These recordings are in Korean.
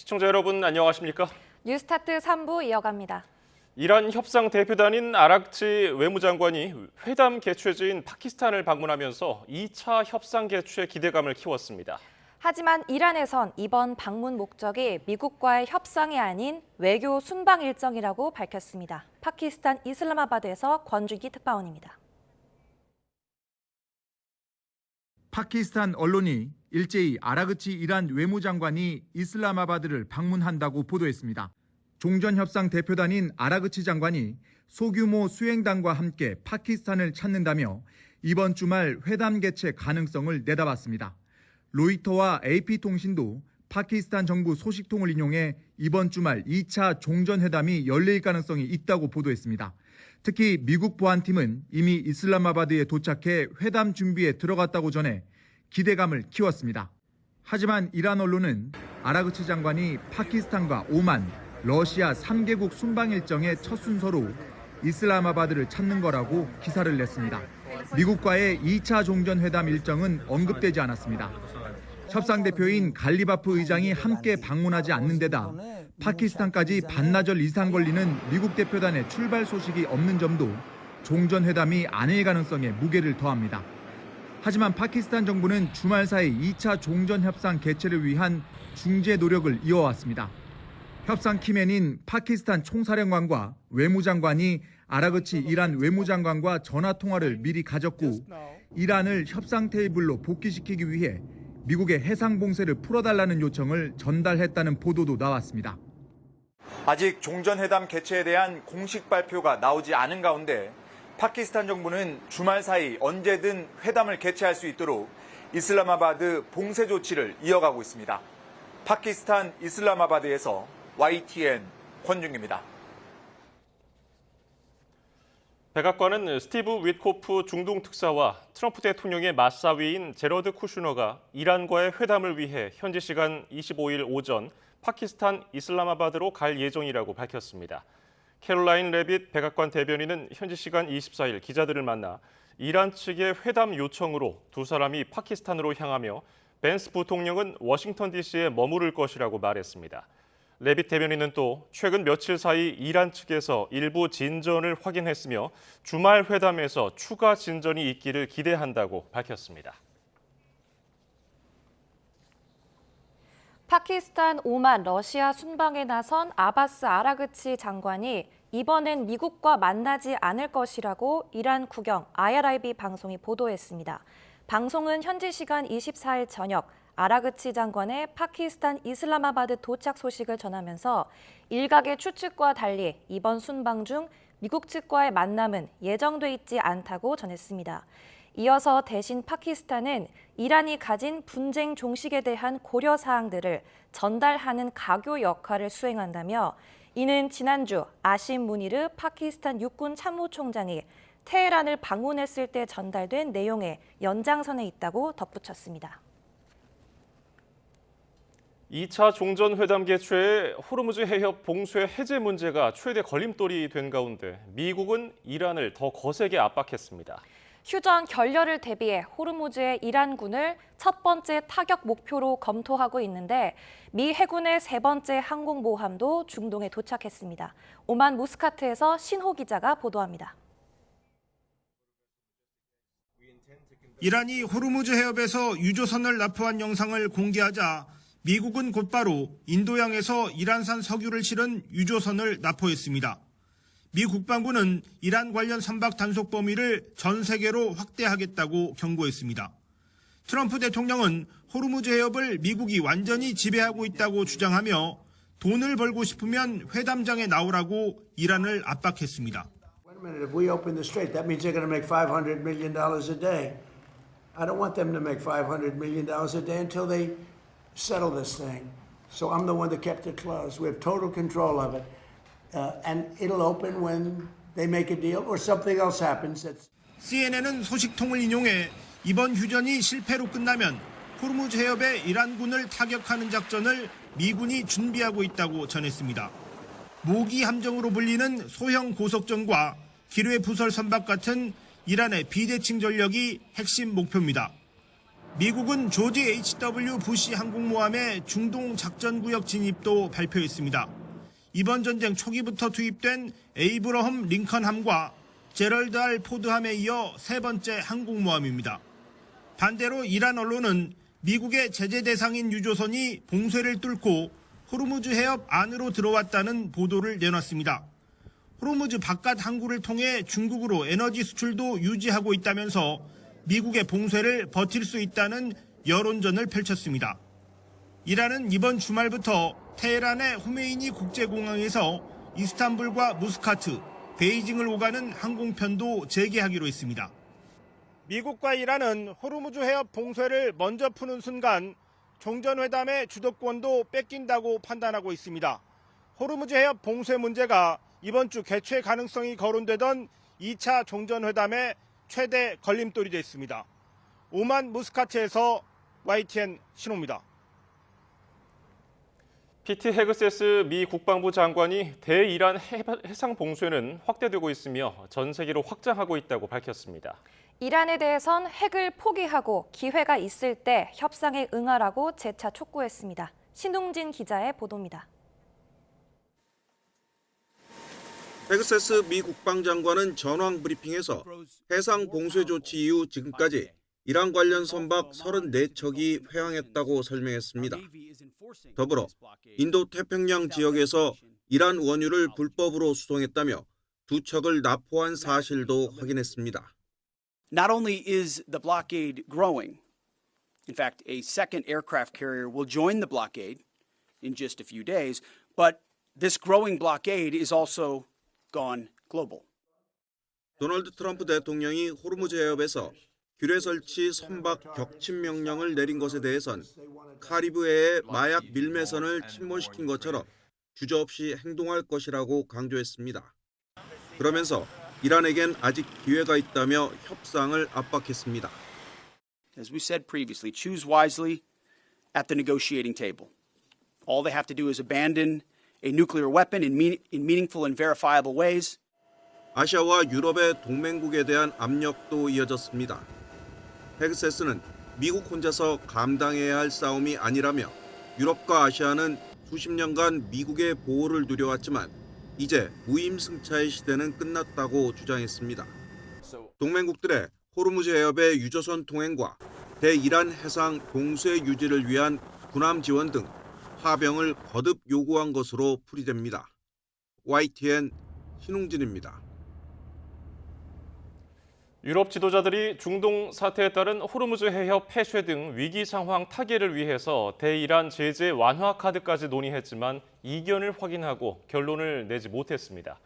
시청자 여러분 안녕하십니까? 뉴스타트 3부 이어갑니다. 이란 협상 대표단인 아락치 외무장관이 회담 개최지인 파키스탄을 방문하면서 2차 협상 개최 기대감을 키웠습니다. 하지만 이란에선 이번 방문 목적이 미국과의 협상이 아닌 외교 순방 일정이라고 밝혔습니다. 파키스탄 이슬라마바드에서 권준기 특파원입니다. 파키스탄 언론이 일제히 아라그치 이란 외무장관이 이슬라마바드를 방문한다고 보도했습니다. 종전협상 대표단인 아라그치 장관이 소규모 수행단과 함께 파키스탄을 찾는다며 이번 주말 회담 개최 가능성을 내다봤습니다. 로이터와 AP통신도 파키스탄 정부 소식통을 인용해 이번 주말 2차 종전회담이 열릴 가능성이 있다고 보도했습니다. 특히 미국 보안팀은 이미 이슬라마바드에 도착해 회담 준비에 들어갔다고 전해 기대감을 키웠습니다. 하지만 이란 언론은 아라그치 장관이 파키스탄과 오만, 러시아 3개국 순방 일정의 첫 순서로 이슬라마바드를 찾는 거라고 기사를 냈습니다. 미국과의 2차 종전회담 일정은 언급되지 않았습니다. 협상 대표인 갈리바프 의장이 함께 방문하지 않는 데다 파키스탄까지 반나절 이상 걸리는 미국 대표단의 출발 소식이 없는 점도 종전회담이 아닐 가능성에 무게를 더합니다. 하지만 파키스탄 정부는 주말 사이 2차 종전협상 개최를 위한 중재 노력을 이어왔습니다. 협상 키맨인 파키스탄 총사령관과 외무장관이 아라그치 이란 외무장관과 전화통화를 미리 가졌고 이란을 협상 테이블로 복귀시키기 위해 미국의 해상 봉쇄를 풀어달라는 요청을 전달했다는 보도도 나왔습니다. 아직 종전회담 개최에 대한 공식 발표가 나오지 않은 가운데 파키스탄 정부는 주말 사이 언제든 회담을 개최할 수 있도록 이슬라마바드 봉쇄 조치를 이어가고 있습니다. 파키스탄 이슬라마바드에서 YTN 권중기입니다. 백악관은 스티브 윗코프 중동 특사와 트럼프 대통령의 맞사위인 제러드 쿠슈너가 이란과의 회담을 위해 현지 시간 25일 오전 파키스탄 이슬라마바드로 갈 예정이라고 밝혔습니다. 캐롤라인 레빗 백악관 대변인은 현지 시간 24일 기자들을 만나 이란 측의 회담 요청으로 두 사람이 파키스탄으로 향하며 벤스 부통령은 워싱턴 DC에 머무를 것이라고 말했습니다. 레빗 대변인은 또 최근 며칠 사이 이란 측에서 일부 진전을 확인했으며 주말 회담에서 추가 진전이 있기를 기대한다고 밝혔습니다. 파키스탄 오만 러시아 순방에 나선 아바스 아라그치 장관이 이번엔 미국과 만나지 않을 것이라고 이란 국영 IRIB 방송이 보도했습니다. 방송은 현지 시간 24일 저녁 아라그치 장관의 파키스탄 이슬라마바드 도착 소식을 전하면서 일각의 추측과 달리 이번 순방 중 미국 측과의 만남은 예정돼 있지 않다고 전했습니다. 이어서 대신 파키스탄은 이란이 가진 분쟁 종식에 대한 고려 사항들을 전달하는 가교 역할을 수행한다며 이는 지난주 아심 무니르 파키스탄 육군 참모총장이 테헤란을 방문했을 때 전달된 내용의 연장선에 있다고 덧붙였습니다. 2차 종전회담 개최에 호르무즈 해협 봉쇄 해제 문제가 최대 걸림돌이 된 가운데 미국은 이란을 더 거세게 압박했습니다. 휴전 결렬을 대비해 호르무즈의 이란군을 첫 번째 타격 목표로 검토하고 있는데 미 해군의 세 번째 항공모함도 중동에 도착했습니다. 오만 무스카트에서 신호 기자가 보도합니다. 이란이 호르무즈 해협에서 유조선을 납포한 영상을 공개하자 미국은 곧바로 인도양에서 이란산 석유를 실은 유조선을 납포했습니다. 미 국방부는 이란 관련 선박 단속 범위를 전 세계로 확대하겠다고 경고했습니다. 트럼프 대통령은 호르무즈 해협을 미국이 완전히 지배하고 있다고 주장하며 돈을 벌고 싶으면 회담장에 나오라고 이란을 압박했습니다. If we open the strait, that means they're going to make $500 million a day. I don't want them to make $500 million a day until they settle this thing. So I'm the one that kept it closed. We have total control of it. And it'll open when they make a deal or something else happens. CNN은 소식통을 인용해 이번 휴전이 실패로 끝나면 호르무즈 해협의 이란군을 타격하는 작전을 미군이 준비하고 있다고 전했습니다. 모기 함정으로 불리는 소형 고속전과 기뢰 부설 선박 같은 이란의 비대칭 전력이 핵심 목표입니다. 미국은 조지 H.W. 부시 항공모함의 중동 작전구역 진입도 발표했습니다. 이번 전쟁 초기부터 투입된 에이브러험 링컨함과 제럴드 R. 포드함에 이어 세 번째 항공모함입니다. 반대로 이란 언론은 미국의 제재 대상인 유조선이 봉쇄를 뚫고 호르무즈 해협 안으로 들어왔다는 보도를 내놨습니다. 호르무즈 바깥 항구를 통해 중국으로 에너지 수출도 유지하고 있다면서 미국의 봉쇄를 버틸 수 있다는 여론전을 펼쳤습니다. 이란은 이번 주말부터 테헤란의 호메이니 국제공항에서 이스탄불과 무스카트, 베이징을 오가는 항공편도 재개하기로 했습니다. 미국과 이란은 호르무즈 해협 봉쇄를 먼저 푸는 순간 종전회담의 주도권도 뺏긴다고 판단하고 있습니다. 호르무즈 해협 봉쇄 문제가 이번 주 개최 가능성이 거론되던 2차 종전회담의 최대 걸림돌이 됐습니다. 오만 무스카트에서 YTN 신호입니다. 피트 헤그세스 미 국방부 장관이 대이란 해상 봉쇄는 확대되고 있으며 전 세계로 확장하고 있다고 밝혔습니다. 이란에 대해선 핵을 포기하고 기회가 있을 때 협상에 응하라고 재차 촉구했습니다. 신동진 기자의 보도입니다. 헤그세스 미 국방장관은 전황 브리핑에서 해상 봉쇄 조치 이후 지금까지 이란 관련 선박 34척이 회항했다고 설명했습니다. 더불어 인도 태평양 지역에서 이란 원유를 불법으로 수송했다며 2척을 납포한 사실도 확인했습니다. Not only is the blockade growing, in fact, a second aircraft carrier will join the blockade in just a few days, but this growing blockade is also gone global. 도널드 트럼프 대통령이 호르무즈 해협에서 규례 설치 선박 격침 명령을 내린 것에 대해선 카리브해의 마약 밀매선을 침몰시킨 것처럼 주저없이 행동할 것이라고 강조했습니다. 그러면서 이란에겐 아직 기회가 있다며 협상을 압박했습니다. As we said previously, choose wisely at the negotiating table. All they have to do is abandon a nuclear weapon in meaningful and verifiable ways. 아시아와 유럽의 동맹국에 대한 압력도 이어졌습니다. 헤그세스는 미국 혼자서 감당해야 할 싸움이 아니라며 유럽과 아시아는 수십 년간 미국의 보호를 누려왔지만 이제 무임승차의 시대는 끝났다고 주장했습니다. 동맹국들의 호르무즈 해협의 유조선 통행과 대이란 해상 봉쇄 유지를 위한 군함 지원 등 하병을 거듭 요구한 것으로 풀이됩니다. YTN 신웅진입니다. 유럽 지도자들이 중동 사태에 따른 호르무즈 해협 폐쇄 등 위기 상황 타개를 위해서 대이란 제재 완화 카드까지 논의했지만 이견을 확인하고 결론을 내지 못했습니다.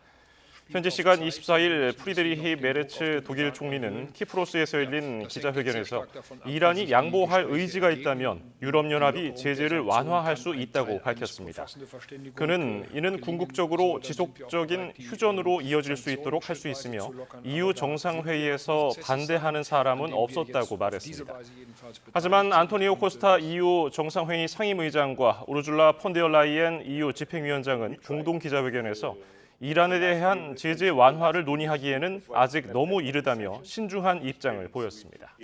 현지 시간 24일 프리드리히 메르츠 독일 총리는 키프로스에서 열린 기자회견에서 이란이 양보할 의지가 있다면 유럽연합이 제재를 완화할 수 있다고 밝혔습니다. 그는 이는 궁극적으로 지속적인 휴전으로 이어질 수 있도록 할 수 있으며 EU 정상회의에서 반대하는 사람은 없었다고 말했습니다. 하지만 안토니오 코스타 EU 정상회의 상임의장과 우르줄라 폰데어 라이엔 EU 집행위원장은 공동 기자회견에서 이란에 대한 제재 완화를 논의하기에는 아직 너무 이르다며 신중한 입장을 보였습니다.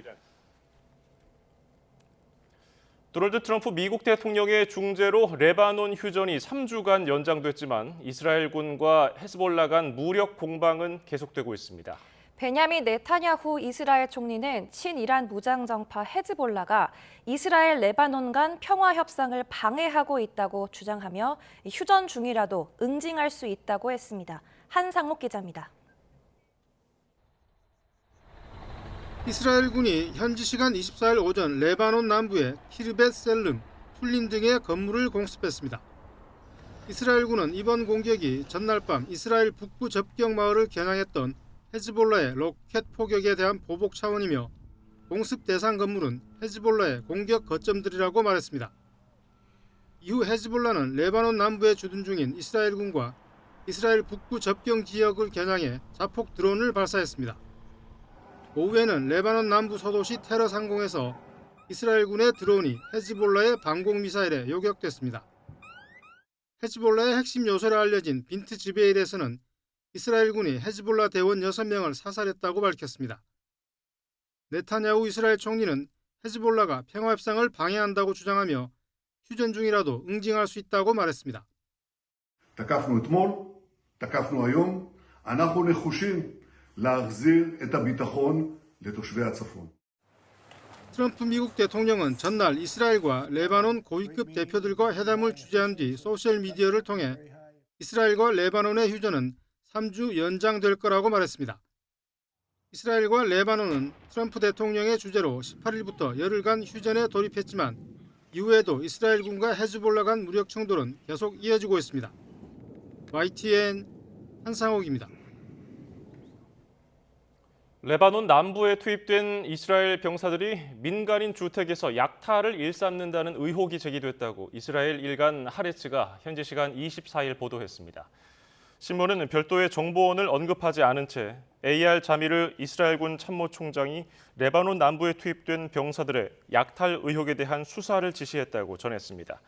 도널드 트럼프 미국 대통령의 중재로 레바논 휴전이 3주간 연장됐지만 이스라엘군과 헤즈볼라 간 무력 공방은 계속되고 있습니다. 베냐민 네타냐후 이스라엘 총리는 친이란 무장정파 헤즈볼라가 이스라엘 레바논 간 평화 협상을 방해하고 있다고 주장하며 휴전 중이라도 응징할 수 있다고 했습니다. 한상목 기자입니다. 이스라엘군이 현지 시간 24일 오전 레바논 남부의 키르벳 셀름, 툴린 등의 건물을 공습했습니다. 이스라엘군은 이번 공격이 전날 밤 이스라엘 북부 접경 마을을 겨냥했던 헤즈볼라의 로켓 포격에 대한 보복 차원이며 공습 대상 건물은 헤즈볼라의 공격 거점들이라고 말했습니다. 이후 헤즈볼라는 레바논 남부에 주둔 중인 이스라엘군과 이스라엘 북부 접경 지역을 겨냥해 자폭 드론을 발사했습니다. 오후에는 레바논 남부 소도시 테러 상공에서 이스라엘군의 드론이 헤즈볼라의 방공 미사일에 요격됐습니다. 헤즈볼라의 핵심 요소로 알려진 빈트 지베일에서는 이스라엘군이 헤즈볼라 대원 6명을 사살했다고 밝혔습니다. 네타냐후 이스라엘 총리는 헤즈볼라가 평화협상을 방해한다고 주장하며 휴전 중이라도 응징할 수 있다고 말했습니다. תקפנו אתמול, תקפנו היום, אנחנו נחושים להחזיר את הביטחון לתושבי הצפון. 트럼프 미국 대통령은 전날 이스라엘과 레바논 고위급 대표들과 회담을 주재한 뒤 소셜미디어를 통해 이스라엘과 레바논의 휴전은 3주 연장될 거라고 말했습니다. 이스라엘과 레바논은 트럼프 대통령의 주재로 18일부터 열흘간 휴전에 돌입했지만 이후에도 이스라엘군과 헤즈볼라 간 무력 충돌은 계속 이어지고 있습니다. YTN 한상옥입니다. 레바논 남부에 투입된 이스라엘 병사들이 민간인 주택에서 약탈을 일삼는다는 의혹이 제기됐다고 이스라엘 일간 하레츠가 현지 시간 24일 보도했습니다. 신문은 별도의 정보원을 언급하지 않은 채 AR 자미르 이스라엘군 참모총장이 레바논 남부에 투입된 병사들의 약탈 의혹에 대한 수사를 지시했다고 전했습니다.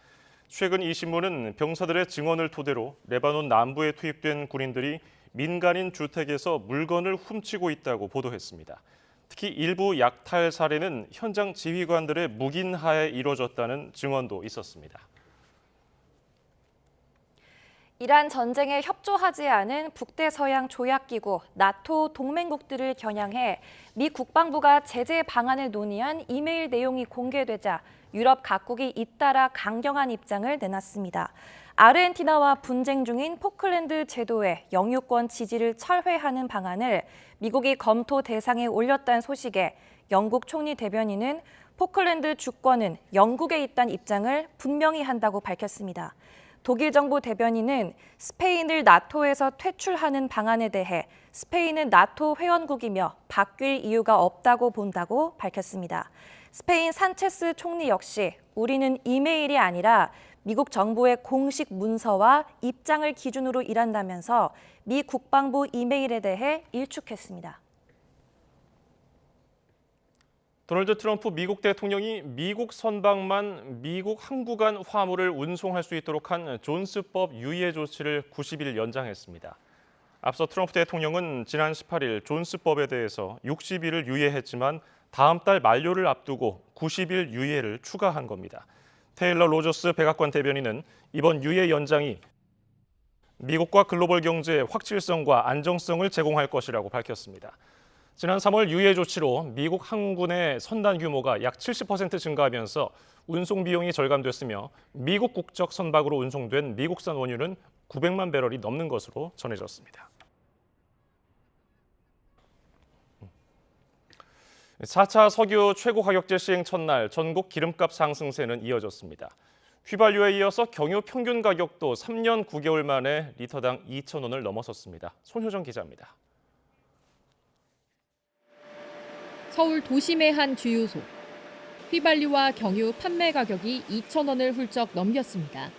최근 이 신문은 병사들의 증언을 토대로 레바논 남부에 투입된 군인들이 민간인 주택에서 물건을 훔치고 있다고 보도했습니다. 특히 일부 약탈 사례는 현장 지휘관들의 묵인하에 이뤄졌다는 증언도 있었습니다. 이란 전쟁에 협조하지 않은 북대서양 조약기구 나토 동맹국들을 겨냥해 미 국방부가 제재 방안을 논의한 이메일 내용이 공개되자 유럽 각국이 잇따라 강경한 입장을 내놨습니다. 아르헨티나와 분쟁 중인 포클랜드 제도의 영유권 지지를 철회하는 방안을 미국이 검토 대상에 올렸다는 소식에 영국 총리 대변인은 포클랜드 주권은 영국에 있다는 입장을 분명히 한다고 밝혔습니다. 독일 정부 대변인은 스페인을 나토에서 퇴출하는 방안에 대해 스페인은 나토 회원국이며 바뀔 이유가 없다고 본다고 밝혔습니다. 스페인 산체스 총리 역시 우리는 이메일이 아니라 미국 정부의 공식 문서와 입장을 기준으로 일한다면서 미 국방부 이메일에 대해 일축했습니다. 도널드 트럼프 미국 대통령이 미국 선박만 미국 항구간 화물을 운송할 수 있도록 한 존스법 유예 조치를 90일 연장했습니다. 앞서 트럼프 대통령은 지난 18일 존스법에 대해서 60일을 유예했지만 다음 달 만료를 앞두고 90일 유예를 추가한 겁니다. 테일러 로저스 백악관 대변인은 이번 유예 연장이 미국과 글로벌 경제의 확실성과 안정성을 제공할 것이라고 밝혔습니다. 지난 3월 유예 조치로 미국 항군의 선단 규모가 약 70% 증가하면서 운송 비용이 절감됐으며 미국 국적 선박으로 운송된 미국산 원유는 900만 배럴이 넘는 것으로 전해졌습니다. 4차 석유 최고 가격제 시행 첫날 전국 기름값 상승세는 이어졌습니다. 휘발유에 이어서 경유 평균 가격도 3년 9개월 만에 리터당 2,000원을 넘어섰습니다. 손효정 기자입니다. 서울 도심의 한 주유소. 휘발유와 경유 판매 가격이 2,000원을 훌쩍 넘겼습니다.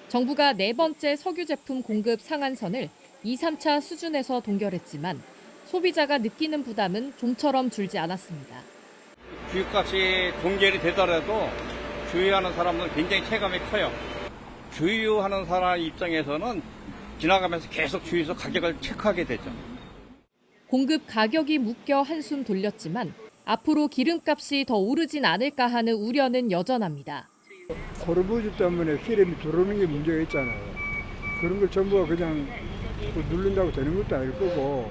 정부가 네 번째 석유 제품 공급 상한선을 2, 3차 수준에서 동결했지만 소비자가 느끼는 부담은 좀처럼 줄지 않았습니다. 주유값이 동결이 되더라도 주유하는 사람은 굉장히 체감이 커요. 주유하는 사람 입장에서는 지나가면서 계속 주유소 가격을 체크하게 되죠. 공급 가격이 묶여 한숨 돌렸지만 앞으로 기름값이 더 오르진 않을까 하는 우려는 여전합니다. 호르무즈 때문에 기름이 들어오는 게 문제가 있잖아요. 그런 걸 전부가 그냥 누른다고 되는 것도 아닐 거고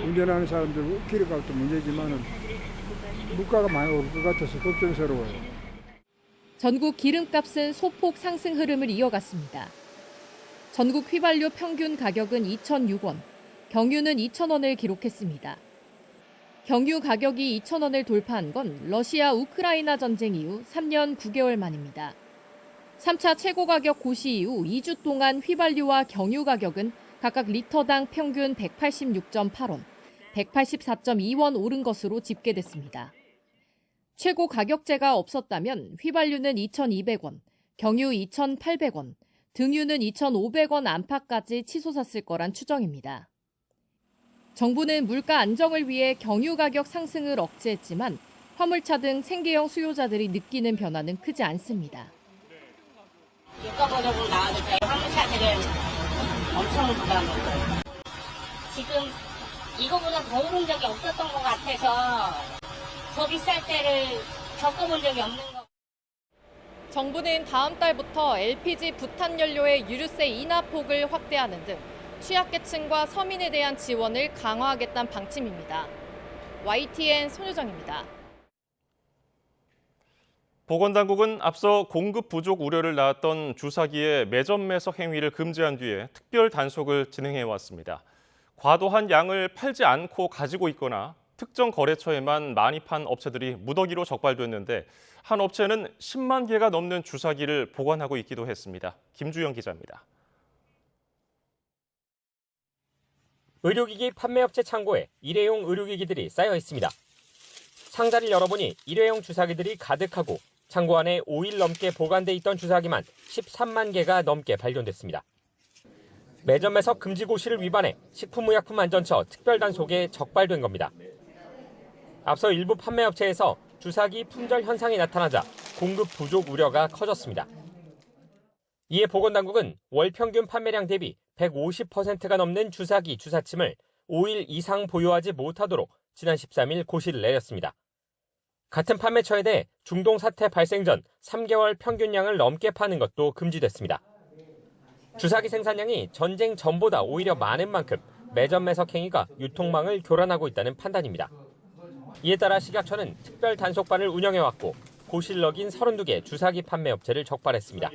운전하는 사람들 기름값도 문제지만은 물가가 많이 오를 것 같아서 걱정스러워요. 전국 기름값은 소폭 상승 흐름을 이어갔습니다. 전국 휘발유 평균 가격은 2,006원, 경유는 2,000원을 기록했습니다. 경유 가격이 2,000원을 돌파한 건 러시아 우크라이나 전쟁 이후 3년 9개월 만입니다. 3차 최고 가격 고시 이후 2주 동안 휘발유와 경유 가격은 각각 리터당 평균 186.8원, 184.2원 오른 것으로 집계됐습니다. 최고 가격제가 없었다면 휘발유는 2,200원, 경유 2,800원, 등유는 2,500원 안팎까지 치솟았을 거란 추정입니다. 정부는 물가 안정을 위해 경유 가격 상승을 억제했지만 화물차 등 생계형 수요자들이 느끼는 변화는 크지 않습니다. 유가 보조금 나와도 저희 화물차들은 엄청 부담스러워요. 지금 이거보다 더 오른 적이 없었던 것 같아서 더 비쌀 때를 겪어본 적이 없는 거. 정부는 다음 달부터 LPG 부탄 연료의 유류세 인하 폭을 확대하는 등 취약계층과 서민에 대한 지원을 강화하겠다는 방침입니다. YTN 손유정입니다. 보건당국은 앞서 공급 부족 우려를 낳았던 주사기의 매점 매석 행위를 금지한 뒤에 특별 단속을 진행해왔습니다. 과도한 양을 팔지 않고 가지고 있거나 특정 거래처에만 많이 판 업체들이 무더기로 적발됐는데 한 업체는 10만 개가 넘는 주사기를 보관하고 있기도 했습니다. 김주영 기자입니다. 의료기기 판매업체 창고에 일회용 의료기기들이 쌓여 있습니다. 상자를 열어보니 일회용 주사기들이 가득하고 창고 안에 5일 넘게 보관돼 있던 주사기만 13만 개가 넘게 발견됐습니다. 매점 매석 금지 고시를 위반해 식품의약품안전처 특별단속에 적발된 겁니다. 앞서 일부 판매업체에서 주사기 품절 현상이 나타나자 공급 부족 우려가 커졌습니다. 이에 보건당국은 월 평균 판매량 대비 150%가 넘는 주사기, 주사침을 5일 이상 보유하지 못하도록 지난 13일 고시를 내렸습니다. 같은 판매처에 대해 중동 사태 발생 전 3개월 평균량을 넘게 파는 것도 금지됐습니다. 주사기 생산량이 전쟁 전보다 오히려 많은 만큼 매점 매석 행위가 유통망을 교란하고 있다는 판단입니다. 이에 따라 식약처는 특별 단속반을 운영해왔고 고시를 어긴 32개 주사기 판매업체를 적발했습니다.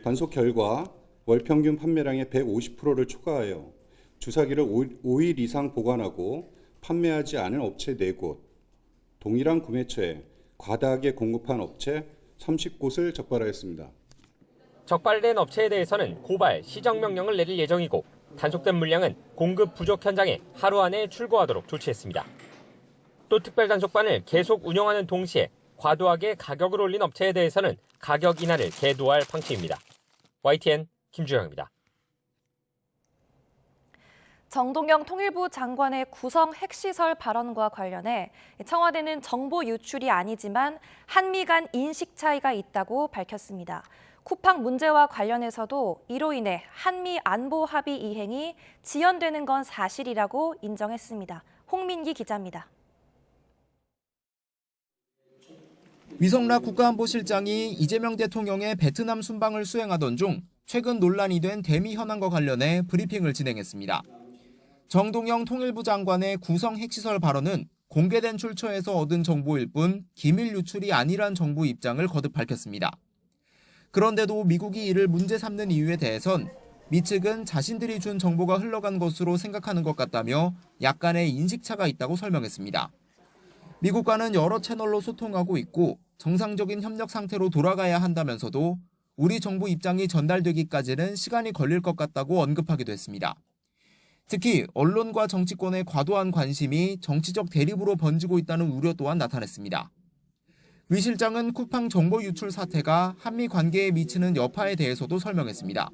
단속 결과 월 평균 판매량의 150%를 초과하여 주사기를 5일 이상 보관하고 판매하지 않은 업체 4곳, 동일한 구매처에 과다하게 공급한 업체 30곳을 적발하였습니다. 적발된 업체에 대해서는 고발, 시정명령을 내릴 예정이고 단속된 물량은 공급 부족 현장에 하루 안에 출고하도록 조치했습니다. 또 특별단속반을 계속 운영하는 동시에 과도하게 가격을 올린 업체에 대해서는 가격 인하를 계도할 방침입니다. YTN 김주영입니다. 정동영 통일부 장관의 구성 핵시설 발언과 관련해 청와대는 정보 유출이 아니지만 한미 간 인식 차이가 있다고 밝혔습니다. 쿠팡 문제와 관련해서도 이로 인해 한미 안보 합의 이행이 지연되는 건 사실이라고 인정했습니다. 홍민기 기자입니다. 위성락 국가안보실장이 이재명 대통령의 베트남 순방을 수행하던 중 최근 논란이 된 대미 현안과 관련해 브리핑을 진행했습니다. 정동영 통일부 장관의 구성 핵시설 발언은 공개된 출처에서 얻은 정보일 뿐 기밀 유출이 아니란 정부 입장을 거듭 밝혔습니다. 그런데도 미국이 이를 문제 삼는 이유에 대해선 미 측은 자신들이 준 정보가 흘러간 것으로 생각하는 것 같다며 약간의 인식차가 있다고 설명했습니다. 미국과는 여러 채널로 소통하고 있고 정상적인 협력 상태로 돌아가야 한다면서도 우리 정부 입장이 전달되기까지는 시간이 걸릴 것 같다고 언급하기도 했습니다. 특히 언론과 정치권의 과도한 관심이 정치적 대립으로 번지고 있다는 우려 또한 나타냈습니다. 위 실장은 쿠팡 정보 유출 사태가 한미 관계에 미치는 여파에 대해서도 설명했습니다.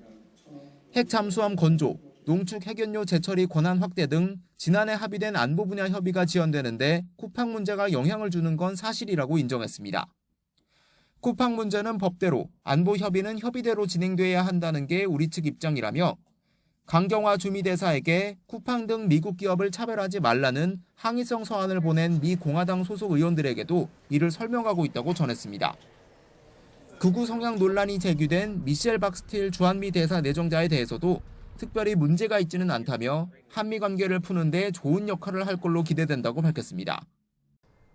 핵 잠수함 건조, 농축 핵연료 재처리 권한 확대 등 지난해 합의된 안보 분야 협의가 지연되는데 쿠팡 문제가 영향을 주는 건 사실이라고 인정했습니다. 쿠팡 문제는 법대로, 안보 협의는 협의대로 진행돼야 한다는 게 우리 측 입장이라며 강경화 주미대사에게 쿠팡 등 미국 기업을 차별하지 말라는 항의성 서한을 보낸 미 공화당 소속 의원들에게도 이를 설명하고 있다고 전했습니다. 극우 성향 논란이 제기된 미셸 박스틸 주한미 대사 내정자에 대해서도 특별히 문제가 있지는 않다며 한미 관계를 푸는 데 좋은 역할을 할 걸로 기대된다고 밝혔습니다.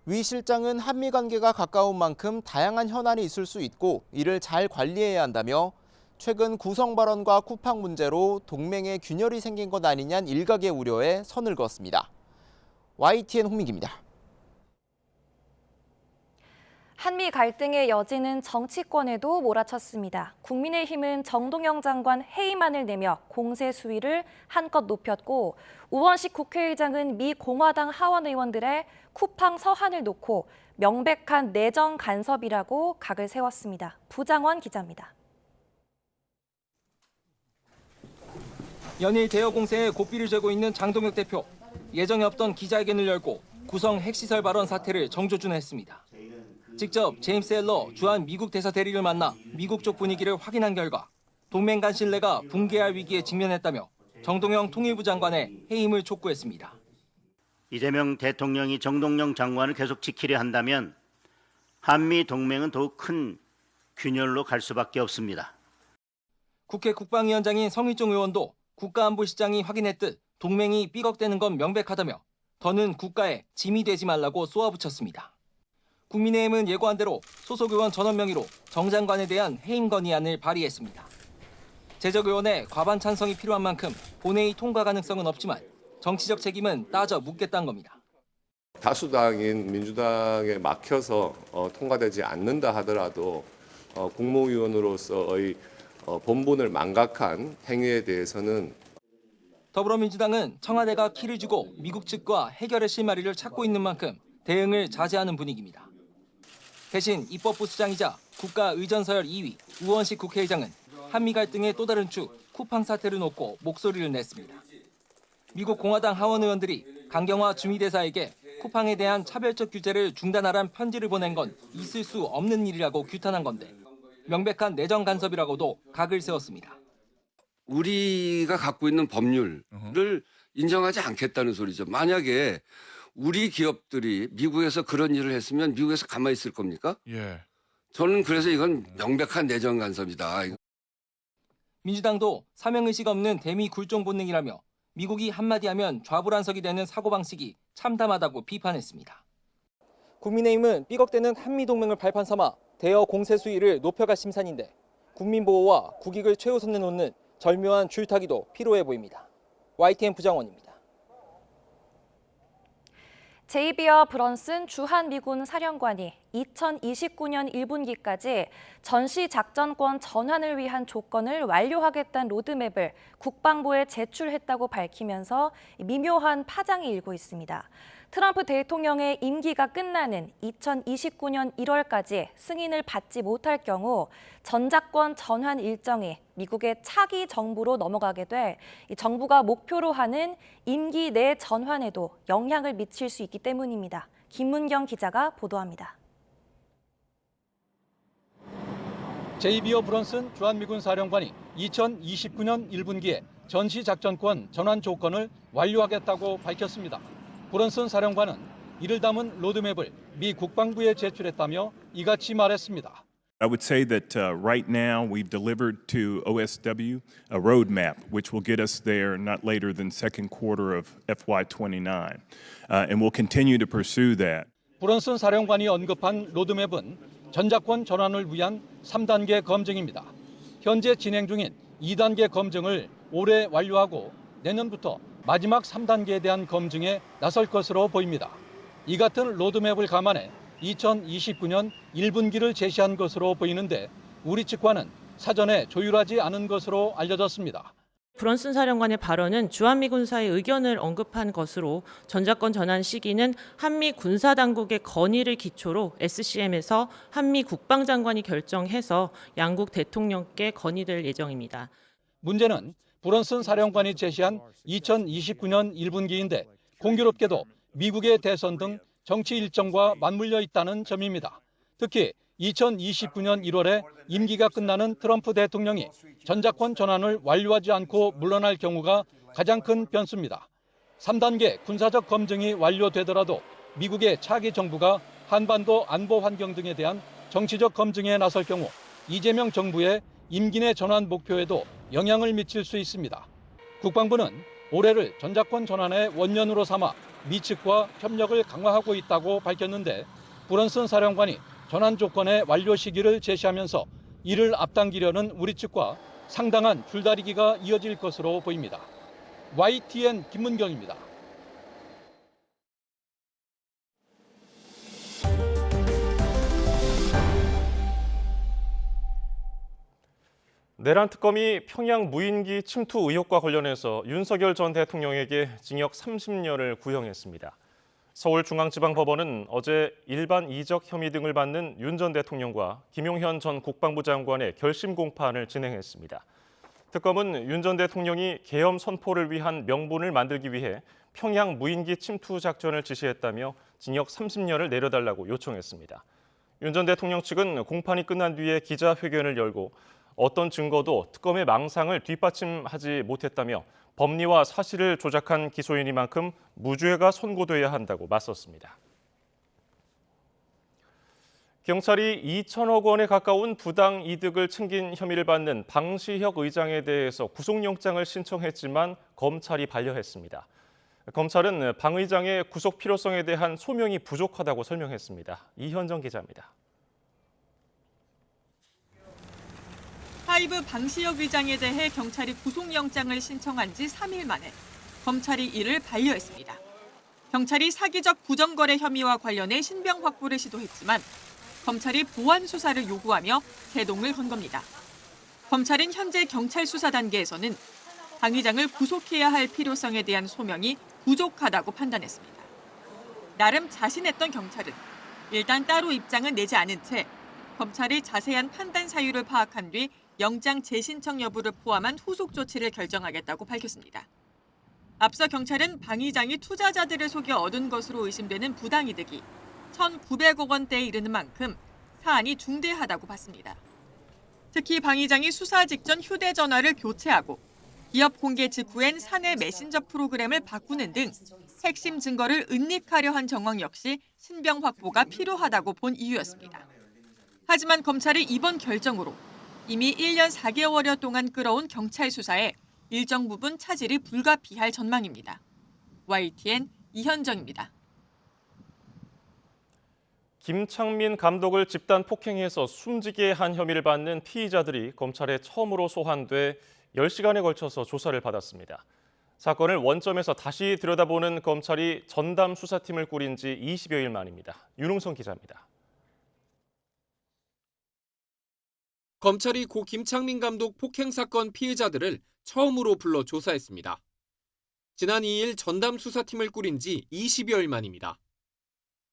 위 실장은 한미 관계가 가까운 만큼 다양한 현안이 있을 수 있고 이를 잘 관리해야 한다며 최근 구성 발언과 쿠팡 문제로 동맹에 균열이 생긴 것 아니냐는 일각의 우려에 선을 그었습니다. YTN 홍민기입니다. 한미 갈등의 여지는 정치권에도 몰아쳤습니다. 국민의힘은 정동영 장관 해임안을 내며 공세 수위를 한껏 높였고 우원식 국회의장은 미 공화당 하원 의원들의 쿠팡 서한을 놓고 명백한 내정 간섭이라고 각을 세웠습니다. 부장원 기자입니다. 연일 대여 공세에 고삐를 죄고 있는 장동혁 대표. 예정에 없던 기자회견을 열고 구성 핵시설 발언 사태를 정조준했습니다. 직접 제임스 앨러 주한 미국 대사 대리를 만나 미국 쪽 분위기를 확인한 결과 동맹 간 신뢰가 붕괴할 위기에 직면했다며 정동영 통일부 장관의 해임을 촉구했습니다. 이재명 대통령이 정동영 장관을 계속 지키려 한다면 한미 동맹은 더욱 큰 균열로 갈 수밖에 없습니다. 국회 국방위원장인 성일종 의원도 국가안보실장이 확인했듯 동맹이 삐걱대는 건 명백하다며 더는 국가에 짐이 되지 말라고 쏘아붙였습니다. 국민의힘은 예고한 대로 소속 의원 전원 명의로 정 장관에 대한 해임 건의안을 발의했습니다. 재적 의원의 과반 찬성이 필요한 만큼 본회의 통과 가능성은 없지만 정치적 책임은 따져 묻겠다는 겁니다. 다수당인 민주당에 막혀서 통과되지 않는다 하더라도 국무위원으로서의 본분을 망각한 행위에 대해서는 더불어민주당은 청와대가 키를 주고 미국 측과 해결의 실마리를 찾고 있는 만큼 대응을 자제하는 분위기입니다. 대신 입법부 수장이자 국가의전서열 2위 우원식 국회의장은 한미 갈등의 또 다른 축 쿠팡 사태를 놓고 목소리를 냈습니다. 미국 공화당 하원 의원들이 강경화 주미대사에게 쿠팡에 대한 차별적 규제를 중단하란 편지를 보낸 건 있을 수 없는 일이라고 규탄한 건데 명백한 내정 간섭이라고도 각을 세웠습니다. 우리가 갖고 있는 법률을 인정하지 않겠다는 소리죠. 만약에 우리 기업들이 미국에서 그런 일을 했으면 미국에서 가만히 있을 겁니까? 예. 저는 그래서 이건 명백한 내정 간섭이다. 민주당도 사명의식 없는 대미 굴종 본능이라며 미국이 한마디 하면 좌불안석이 되는 사고방식이 참담하다고 비판했습니다. 국민의힘은 삐걱대는 한미동맹을 발판 삼아 대여 공세 수위를 높여갈 심산인데 국민보호와 국익을 최우선에 놓는 절묘한 줄타기도 필요해 보입니다. YTN 부장원입니다. 제이비어 브런슨 주한미군 사령관이 2029년 1분기까지 전시작전권 전환을 위한 조건을 완료하겠다는 로드맵을 국방부에 제출했다고 밝히면서 미묘한 파장이 일고 있습니다. 트럼프 대통령의 임기가 끝나는 2029년 1월까지 승인을 받지 못할 경우 전작권 전환 일정이 미국의 차기 정부로 넘어가게 돼 정부가 목표로 하는 임기 내 전환에도 영향을 미칠 수 있기 때문입니다. 김문경 기자가 보도합니다. 제이비어 브런슨 주한미군 사령관이 2029년 1분기에 전시작전권 전환 조건을 완료하겠다고 밝혔습니다. 브런슨 사령관은 이를 담은 로드맵을 미 국방부에 제출했다며 이같이 말했습니다. I would say that right now we've delivered to OSW a roadmap which will get us there not later than second quarter of FY29, and we'll continue to pursue that. 브런슨 사령관이 언급한 로드맵은 전작권 전환을 위한 3단계 검증입니다. 현재 진행 중인 2단계 검증을 올해 완료하고 내년부터 마지막 3단계에 대한 검증에 나설 것으로 보입니다. 이 같은 로드맵을 감안해 2029년 1분기를 제시한 것으로 보이는데 우리 측과는 사전에 조율하지 않은 것으로 알려졌습니다. 브런슨 사령관의 발언은 주한미군사의 의견을 언급한 것으로 전작권 전환 시기는 한미 군사당국의 건의를 기초로 SCM에서 한미 국방장관이 결정해서 양국 대통령께 건의될 예정입니다. 문제는 브런슨 사령관이 제시한 2029년 1분기인데 공교롭게도 미국의 대선 등 정치 일정과 맞물려 있다는 점입니다. 특히 2029년 1월에 임기가 끝나는 트럼프 대통령이 전작권 전환을 완료하지 않고 물러날 경우가 가장 큰 변수입니다. 3단계 군사적 검증이 완료되더라도 미국의 차기 정부가 한반도 안보 환경 등에 대한 정치적 검증에 나설 경우 이재명 정부의 임기 내 전환 목표에도 영향을 미칠 수 있습니다. 국방부는 올해를 전작권 전환의 원년으로 삼아 미 측과 협력을 강화하고 있다고 밝혔는데 브런슨 사령관이 전환 조건의 완료 시기를 제시하면서 이를 앞당기려는 우리 측과 상당한 줄다리기가 이어질 것으로 보입니다. YTN 김문경입니다. 내란 특검이 평양 무인기 침투 의혹과 관련해서 윤석열 전 대통령에게 징역 30년을 구형했습니다. 서울중앙지방법원은 어제 일반 이적 혐의 등을 받는 윤 전 대통령과 김용현 전 국방부 장관의 결심 공판을 진행했습니다. 특검은 윤 전 대통령이 계엄 선포를 위한 명분을 만들기 위해 평양 무인기 침투 작전을 지시했다며 징역 30년을 내려달라고 요청했습니다. 윤 전 대통령 측은 공판이 끝난 뒤에 기자회견을 열고 어떤 증거도 특검의 망상을 뒷받침하지 못했다며 법리와 사실을 조작한 기소인이만큼 무죄가 선고돼야 한다고 맞섰습니다. 경찰이 2천억 원에 가까운 부당 이득을 챙긴 혐의를 받는 방시혁 의장에 대해서 구속영장을 신청했지만 검찰이 반려했습니다. 검찰은 방 의장의 구속 필요성에 대한 소명이 부족하다고 설명했습니다. 이현정 기자입니다. 하이브 방시혁 의장에 대해 경찰이 구속영장을 신청한 지 3일 만에 검찰이 이를 반려했습니다. 경찰이 사기적 부정거래 혐의와 관련해 신병 확보를 시도했지만 검찰이 보완 수사를 요구하며 제동을 건 겁니다. 검찰은 현재 경찰 수사 단계에서는 방 의장을 구속해야 할 필요성에 대한 소명이 부족하다고 판단했습니다. 나름 자신했던 경찰은 일단 따로 입장은 내지 않은 채 검찰이 자세한 판단 사유를 파악한 뒤 영장 재신청 여부를 포함한 후속 조치를 결정하겠다고 밝혔습니다. 앞서 경찰은 방 의장이 투자자들을 속여 얻은 것으로 의심되는 부당이득이 1,900억 원대에 이르는 만큼 사안이 중대하다고 봤습니다. 특히 방 의장이 수사 직전 휴대전화를 교체하고 기업 공개 직후엔 사내 메신저 프로그램을 바꾸는 등 핵심 증거를 은닉하려 한 정황 역시 신병 확보가 필요하다고 본 이유였습니다. 하지만 검찰이 이번 결정으로 이미 1년 4개월여 동안 끌어온 경찰 수사에 일정 부분 차질이 불가피할 전망입니다. YTN 이현정입니다. 김창민 감독을 집단 폭행해서 숨지게 한 혐의를 받는 피의자들이 검찰에 처음으로 소환돼 10시간에 걸쳐서 조사를 받았습니다. 사건을 원점에서 다시 들여다보는 검찰이 전담 수사팀을 꾸린 지 20여일 만입니다. 윤웅성 기자입니다. 검찰이 고 김창민 감독 폭행 사건 피의자들을 처음으로 불러 조사했습니다. 지난 2일 전담 수사팀을 꾸린 지 20여일 만입니다.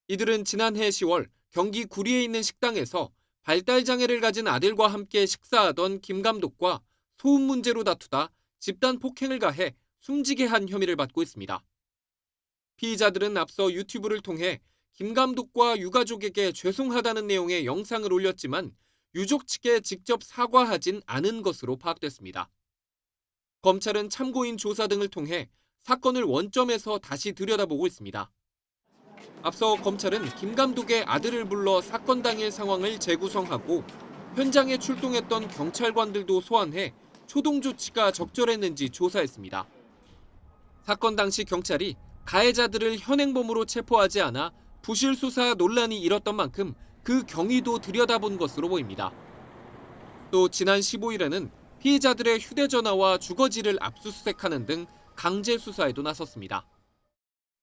이들은 지난해 10월 경기 구리에 있는 식당에서 발달장애를 가진 아들과 함께 식사하던 김 감독과 소음 문제로 다투다 집단 폭행을 가해 숨지게 한 혐의를 받고 있습니다. 피의자들은 앞서 유튜브를 통해 김 감독과 유가족에게 죄송하다는 내용의 영상을 올렸지만 유족 측에 직접 사과하진 않은 것으로 파악됐습니다. 검찰은 참고인 조사 등을 통해 사건을 원점에서 다시 들여다보고 있습니다. 앞서 검찰은 김 감독의 아들을 불러 사건 당일 상황을 재구성하고 현장에 출동했던 경찰관들도 소환해 초동 조치가 적절했는지 조사했습니다. 사건 당시 경찰이 가해자들을 현행범으로 체포하지 않아 부실 수사 논란이 일었던 만큼 그 경위도 들여다본 것으로 보입니다. 또 지난 15일에는 피의자들의 휴대전화와 주거지를 압수수색하는 등 강제 수사에도 나섰습니다.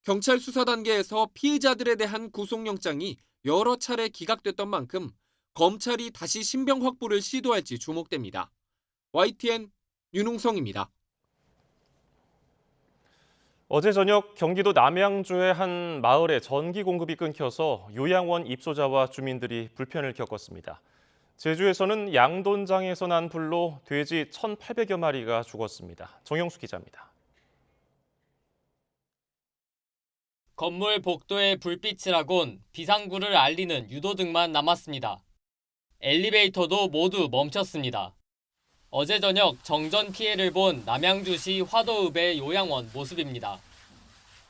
경찰 수사 단계에서 피의자들에 대한 구속영장이 여러 차례 기각됐던 만큼 검찰이 다시 신병 확보를 시도할지 주목됩니다. YTN 윤웅성입니다. 어제 저녁 경기도 남양주의 한 마을에 전기 공급이 끊겨서 요양원 입소자와 주민들이 불편을 겪었습니다. 제주에서는 양돈장에서 난 불로 돼지 1,800여 마리가 죽었습니다. 정영수 기자입니다. 건물 복도에 불빛을 하곤 비상구를 알리는 유도등만 남았습니다. 엘리베이터도 모두 멈췄습니다. 어제 저녁 정전 피해를 본 남양주시 화도읍의 요양원 모습입니다.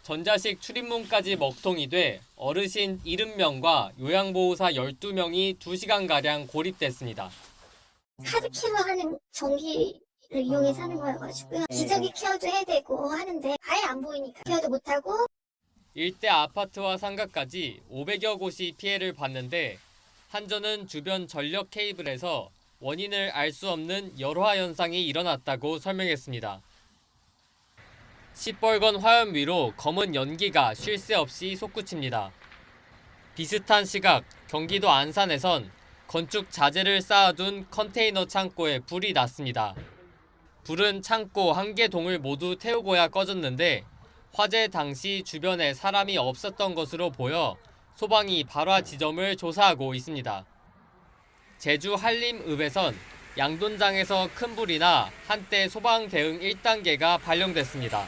전자식 출입문까지 먹통이 돼 어르신 70명과 요양보호사 12명이 2시간가량 고립됐습니다. 하드 케어하는 전기를 이용해서 하는 거여가지고요. 기저귀 케어도 해야 되고 하는데 아예 안 보이니까 케어도 못하고. 일대 아파트와 상가까지 500여 곳이 피해를 봤는데 한전은 주변 전력 케이블에서 원인을 알 수 없는 열화 현상이 일어났다고 설명했습니다. 시뻘건 화염 위로 검은 연기가 쉴 새 없이 솟구칩니다. 비슷한 시각 경기도 안산에선 건축 자재를 쌓아둔 컨테이너 창고에 불이 났습니다. 불은 창고 1개 동을 모두 태우고야 꺼졌는데 화재 당시 주변에 사람이 없었던 것으로 보여 소방이 발화 지점을 조사하고 있습니다. 제주 한림읍에선 양돈장에서 큰 불이 나 한때 소방 대응 1단계가 발령됐습니다.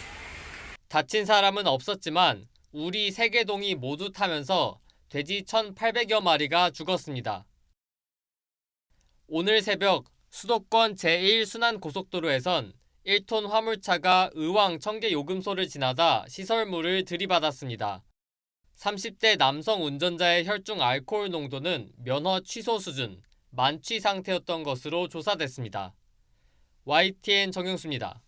다친 사람은 없었지만 우리 3개 동이 모두 타면서 돼지 1,800여 마리가 죽었습니다. 오늘 새벽 수도권 제1순환고속도로에선 1톤 화물차가 의왕 청계 요금소를 지나다 시설물을 들이받았습니다. 30대 남성 운전자의 혈중 알코올 농도는 면허 취소 수준, 만취 상태였던 것으로 조사됐습니다. YTN 정영수입니다.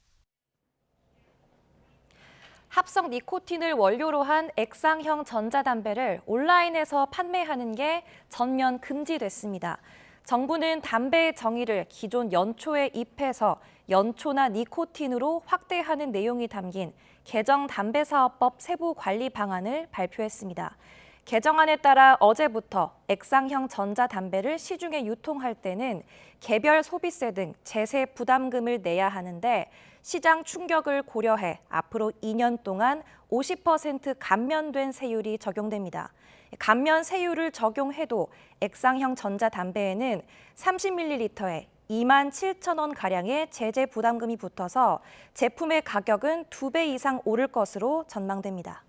합성 니코틴을 원료로 한 액상형 전자담배를 온라인에서 판매하는 게 전면 금지됐습니다. 정부는 담배의 정의를 기존 연초에 입해서 연초나 니코틴으로 확대하는 내용이 담긴 개정 담배사업법 세부 관리 방안을 발표했습니다. 개정안에 따라 어제부터 액상형 전자담배를 시중에 유통할 때는 개별 소비세 등 제세 부담금을 내야 하는데 시장 충격을 고려해 앞으로 2년 동안 50% 감면된 세율이 적용됩니다. 감면 세율을 적용해도 액상형 전자담배에는 30ml에 27,000원가량의 제재 부담금이 붙어서 제품의 가격은 2배 이상 오를 것으로 전망됩니다.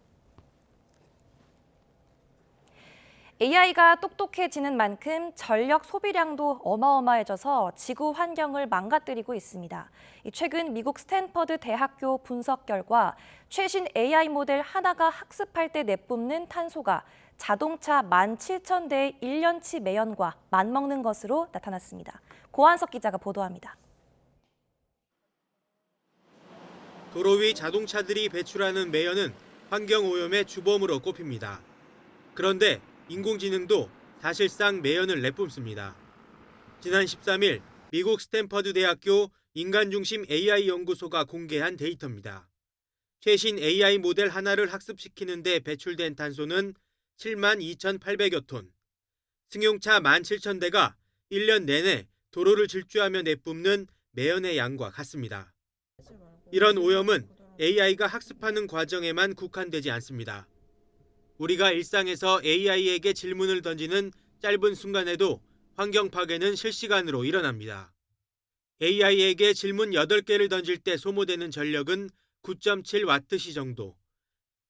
AI가 똑똑해지는 만큼 전력 소비량도 어마어마해져서 지구 환경을 망가뜨리고 있습니다. 최근 미국 스탠퍼드 대학교 분석 결과 최신 AI 모델 하나가 학습할 때 내뿜는 탄소가 자동차 17,000대의 1년치 매연과 맞먹는 것으로 나타났습니다. 고한석 기자가 보도합니다. 도로 위 자동차들이 배출하는 매연은 환경오염의 주범으로 꼽힙니다. 그런데 인공지능도 사실상 매연을 내뿜습니다. 지난 13일 미국 스탠퍼드 대학교 인간중심 AI 연구소가 공개한 데이터입니다. 최신 AI 모델 하나를 학습시키는 데 배출된 탄소는 72,800여 톤, 승용차 17,000대가 1년 내내 도로를 질주하며 내뿜는 매연의 양과 같습니다. 이런 오염은 AI가 학습하는 과정에만 국한되지 않습니다. 우리가 일상에서 AI에게 질문을 던지는 짧은 순간에도 환경 파괴는 실시간으로 일어납니다. AI에게 질문 8개를 던질 때 소모되는 전력은 9.7와트시 정도.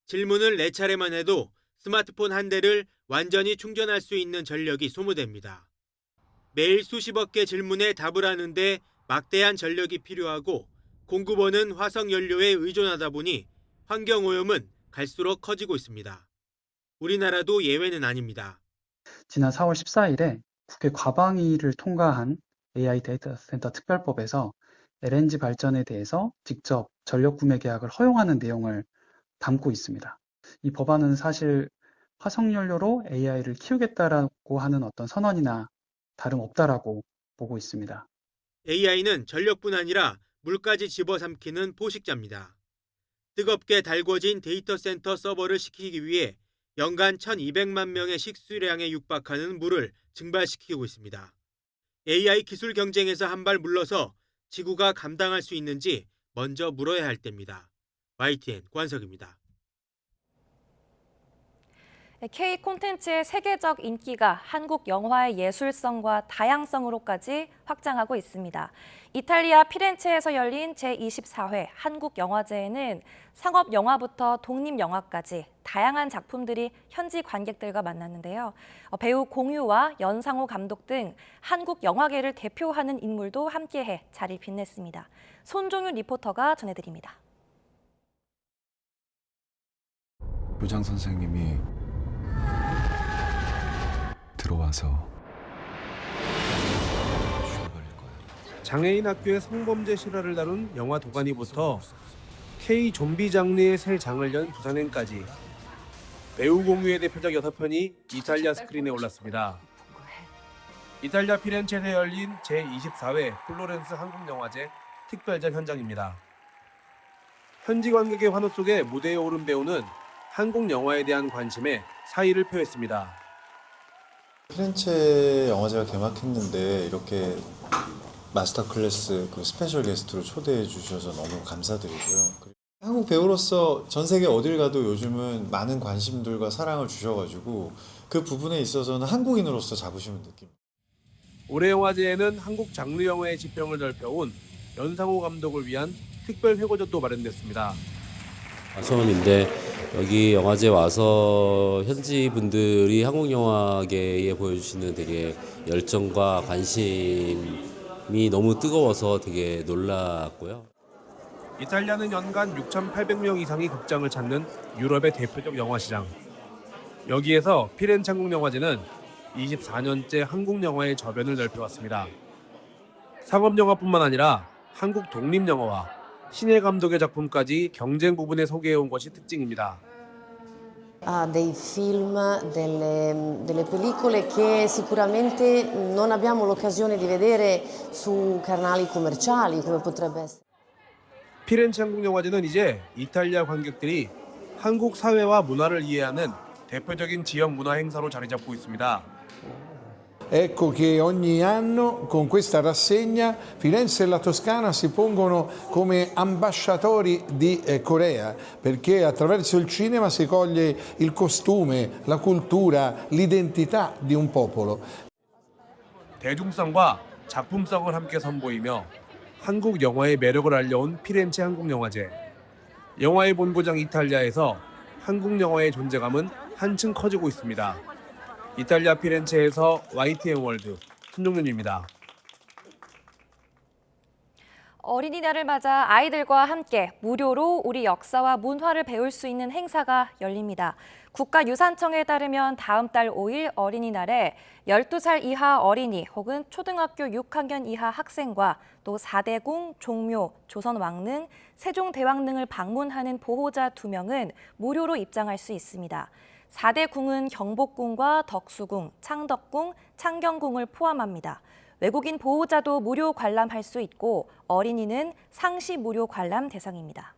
질문을 4차례만 해도 스마트폰 한 대를 완전히 충전할 수 있는 전력이 소모됩니다. 매일 수십억 개 질문에 답을 하는데 막대한 전력이 필요하고 공급원은 화석 연료에 의존하다 보니 환경오염은 갈수록 커지고 있습니다. 우리나라도 예외는 아닙니다. 지난 4월 14일에 국회 과방위를 통과한 AI 데이터 센터 특별법에서 LNG 발전에 대해서 직접 전력 구매 계약을 허용하는 내용을 담고 있습니다. 이 법안은 사실 화석연료로 AI를 키우겠다라고 하는 어떤 선언이나 다름없다라고 보고 있습니다. AI는 전력뿐 아니라 물까지 집어삼키는 포식자입니다. 뜨겁게 달궈진 데이터 센터 서버를 식히기 위해 연간 1,200만 명의 식수량에 육박하는 물을 증발시키고 있습니다. AI 기술 경쟁에서 한 발 물러서 지구가 감당할 수 있는지 먼저 물어야 할 때입니다. YTN 고한석입니다. K 콘텐츠의 세계적 인기가 한국 영화의 예술성과 다양성으로까지 확장하고 있습니다. 이탈리아 피렌체에서 열린 제24회 한국영화제에는 상업영화부터 독립영화까지 다양한 작품들이 현지 관객들과 만났는데요. 배우 공유와 연상호 감독 등 한국 영화계를 대표하는 인물도 함께해 자리를 빛냈습니다. 손종윤 리포터가 전해드립니다. 교장 선생님이 들어와서 장애인 학교의 성범죄 실화를 다룬 영화 도가니부터 K 좀비 장르의 새 장을 연 부산행까지 배우 공유의 대표작 6편이 이탈리아 스크린에 올랐습니다. 이탈리아 피렌체에서 열린 제24회 플로렌스 한국영화제 특별전 현장입니다. 현지 관객의 환호 속에 무대에 오른 배우는 한국 영화에 대한 관심에 사의를 표했습니다. 피렌체 영화제가 개막했는데 이렇게 마스터 클래스 스페셜 게스트로 초대해 주셔서 너무 감사드리고요. 한국 배우로서 전 세계 어딜 가도 요즘은 많은 관심들과 사랑을 주셔가지고 그 부분에 있어서는 한국인으로서 자부심을 느낍니다. 올해 영화제에는 한국 장르 영화의 지평을 넓혀온 연상호 감독을 위한 특별 회고전도 마련됐습니다. 처음인데 여기 영화제 와서 현지 분들이 한국 영화계에 보여주시는 되게 열정과 관심이 너무 뜨거워서 되게 놀랐고요. 이탈리아는 연간 6,800명 이상이 극장을 찾는 유럽의 대표적 영화 시장. 여기에서 피렌체 한국영화제는 24년째 한국 영화의 저변을 넓혀왔습니다. 상업영화뿐만 아니라 한국 독립영화와 신예 감독의 작품까지 경쟁 부분에 소개해온 것이 특징입니다. dei film, delle pellicole che sicuramente non abbiamo l'occasione di vedere su canali commerciali come potrebbe essere. 피렌체 한국영화제는 이제 이탈리아 관객들이 한국 사회와 문화를 이해하는 대표적인 지역 문화 행사로 자리 잡고 있습니다. Ecco che ogni anno con questa rassegna Firenze e la Toscana si pongono come ambasciatori di Corea, perché attraverso il cinema si coglie il costume, la cultura, l'identità di un popolo. 대중성과 작품성을 함께 선보이며 한국 영화의 매력을 알려온 피렌체 한국영화제. 영화의 본고장 이탈리아에서 한국 영화의 존재감은 한층 커지고 있습니다. 이탈리아 피렌체에서 YTN 월드 손종윤입니다. 어린이날을 맞아 아이들과 함께 무료로 우리 역사와 문화를 배울 수 있는 행사가 열립니다. 국가유산청에 따르면 다음 달 5일 어린이날에 12살 이하 어린이 혹은 초등학교 6학년 이하 학생과 또 4대궁, 종묘, 조선왕릉, 세종대왕릉을 방문하는 보호자 2명은 무료로 입장할 수 있습니다. 4대궁은 경복궁과 덕수궁, 창덕궁, 창경궁을 포함합니다. 외국인 보호자도 무료 관람할 수 있고 어린이는 상시 무료 관람 대상입니다.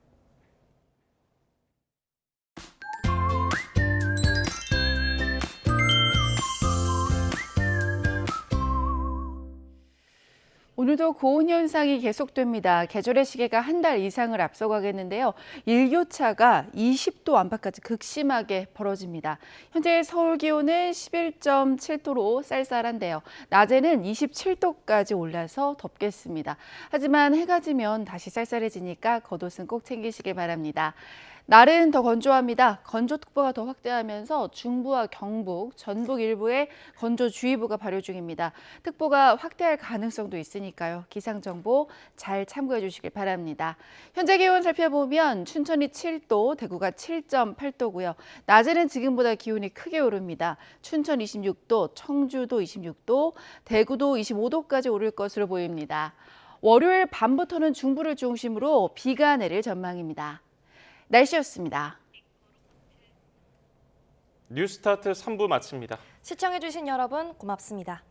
오늘도 고온 현상이 계속됩니다. 계절의 시계가 한 달 이상을 앞서가겠는데요. 일교차가 20도 안팎까지 극심하게 벌어집니다. 현재 서울 기온은 11.7도로 쌀쌀한데요. 낮에는 27도까지 올라서 덥겠습니다. 하지만 해가 지면 다시 쌀쌀해지니까 겉옷은 꼭 챙기시길 바랍니다. 날은 더 건조합니다. 건조특보가 더 확대하면서 중부와 경북, 전북 일부에 건조주의보가 발효 중입니다. 특보가 확대할 가능성도 있으니까요. 기상정보 잘 참고해 주시길 바랍니다. 현재 기온 살펴보면 춘천이 7도, 대구가 7.8도고요. 낮에는 지금보다 기온이 크게 오릅니다. 춘천 26도, 청주도 26도, 대구도 25도까지 오를 것으로 보입니다. 월요일 밤부터는 중부를 중심으로 비가 내릴 전망입니다. 날씨였습니다. 뉴스타트 3부 마칩니다. 시청해주신 여러분 고맙습니다.